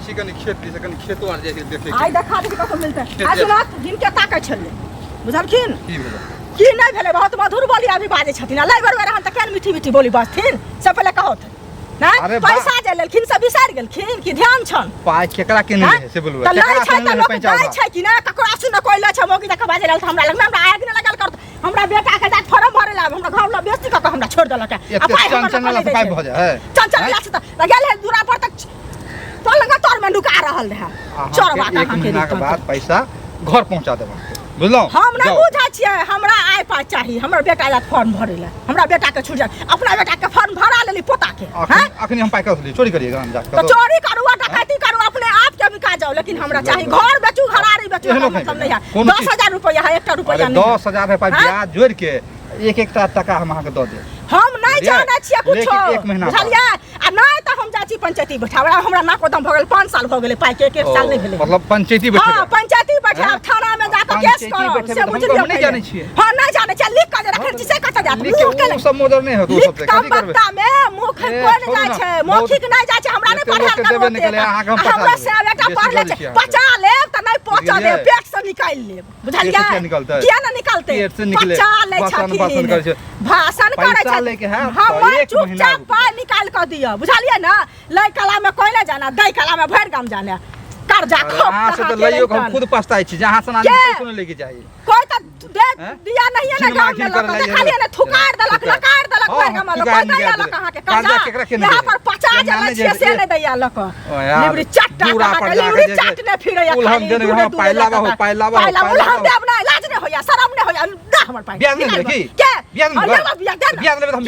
छी कनी खेत दिस कनी खेतो आर जाय देखे आइ देखा दे कतो मिलते आ सुना जिनके ताकै छले बुझलखिन की भेल की नहीं भेले बहुत मधुर बोली अभी बाजे छथिन लाई बेर हम त केन मीठी मीठी बोली बजथिन से पहले कहत ना पैसा जे लेलखिन से बिसार गेलखिन कि ध्यान छन पाय केकरा केने है से बोलबो केकरा केने है पंचायत छै कि ना ककरा सुन कोइ ल छ मोगी तक बाजे लाल हमरा लग में हमरा आग न लगल कर हमरा बेटा के जात फॉर्म भरे ला हमरा घर ल बेइज्जती क के हमरा छोड़ देलक आ पाय चंचल ला पाय भ जाय है चंचल ला से त गेल है दूरा पर तक तो लगा तोर में लुका रहल है चोरवा कहां के महीना के बाद पैसा घर पहुंचा देबो बुझलो हम ना बुझा छियै हमरा आइ पास चाहिए हमर बेटा ला फॉर्म भरे ला हमरा बेटा के छूट जाय अपना बेटा के फॉर्म भरा लेली पोता के हैं अखनी हम पाय कसली चोरी करिएगा हम जाके तो चोरी करू डकैती करू अपने आप के बिका जाओ लेकिन हमरा चाहिए घर बेचू घरारी बेचू मतलब नहीं है 10,000 रुपया है 1 रुपया नहीं 10,000 रुपया ब्याज जोड़ के एक टका हम अहाँ के द दे हम नहीं जाने छियै कुछो एक महीना बुझलियै आ नहीं त हम जाची पंचायती बैठाबा हमरा नाको दम भ गेल 5 साल भ गेलै पाई के 1 साल नहीं भेलै मतलब पंचायती बैठे हां पंचायती बैठा थाना में जाके केस करो से बुझलियै नहीं जाने छियै हां नहीं जाने छियै लिख के रखे छी से कत जात लिख के सब मोदर नहीं हो तो सब कथि करबे कम में मुख कोन जाय छै मौखिक नहीं जाय छै हमरा नहीं पढ़ा देबे निकले अहाँ के हमरा से बेटा पढ़ ले छै बचा लेब त नहीं पहुंचा दे पेट से निकाल लेब बुझलियै किया न निकालते बचा ले छथि भाषण करे छै हम चुपचाप पाय निकाल कर दिया बुझलिए ना लै कला में कोई ना जाना दै कला में भर गाम जाने कर्जा खप से तो लइयो हम खुद पछताई छी जहां से ना पैसा नहीं लेके जाई कोई त दे दिया नहीं है ना गाम में लोग खाली ने थुकार देलक लकार देलक भर गाम लोग कोई दैया लोग कहां के कर्जा यहां पर 50 जना छे से ने दैया लोग लिबरी चट्टा लिबरी चट ने फिरे या हम देने हम पाइलावा हम देब ना लाज ने होया शरम ने होया दा हमर पाइ ब्याज नहीं की के ब्याज नहीं ब्याज लेबे हम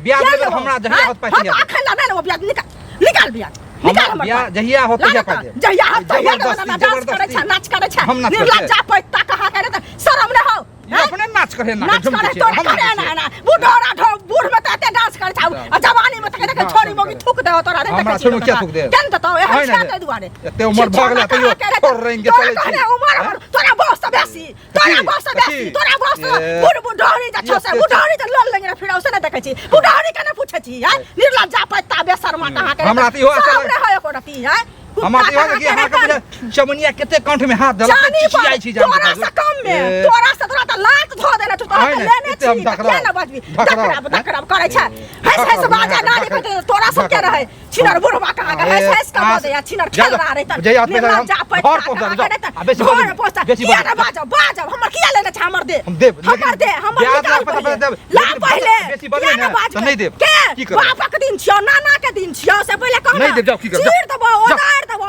ब्याज लेबे हमरा जहिया होत पैसा हम अखन ला नहीं लेबो ब्याज निकाल ब्याज निकाल हमर जहिया हो पैसा पाइ दे जहिया हो डांस करे छ नाच करे छ निर्लज्जा पैता कहा करे त शरम ने हो अपने नाच करे ना नाच करे तो करे ना बुढ़ोरा ढो बूढ़ में त डांस करे छ जवानी में त के छोरी मोगी थूक दे तोरा रे हमरा छोरू क्या थूक दे केन त ए हटा दे दुआरे एते उम्र भ गेला तइयो छोड़ रेंगे चले छी उम्र तोरा बस बेसी तोरा बस बुढ़ोरी जा छ से बुढ़ोरी त लल लंगे फिरौ से न देखे छी बुढ़ोरी के न पूछे छी है निर्लज्जा पैता बेशर्मा कहा के हमरा त इहो सामने है एको रती है हमरा त इहो कि अहाँ के चमनिया केते कंठ में हाथ देलक चिचियाई छी जान तोरा से कम में तोरा से तोरा त लात धो देना तू तोरा लेने छी के न बजबी दखराब करे छ हस बाजा ना लिख तोरा सब के रहे छिनर बुढ़वा कहा के हस का बोल या छिनर खेल रहा रे त निर्लज्जा पैता घर पहुंचा किया ना बाजा हमर किया लेने छ हमर दे हमर ला पहले किया बाज नहीं देब के बापा के दिन छियो नाना के दिन छियो से पहले कह नहीं देब जाओ की कर चीर दबो ओदार दबो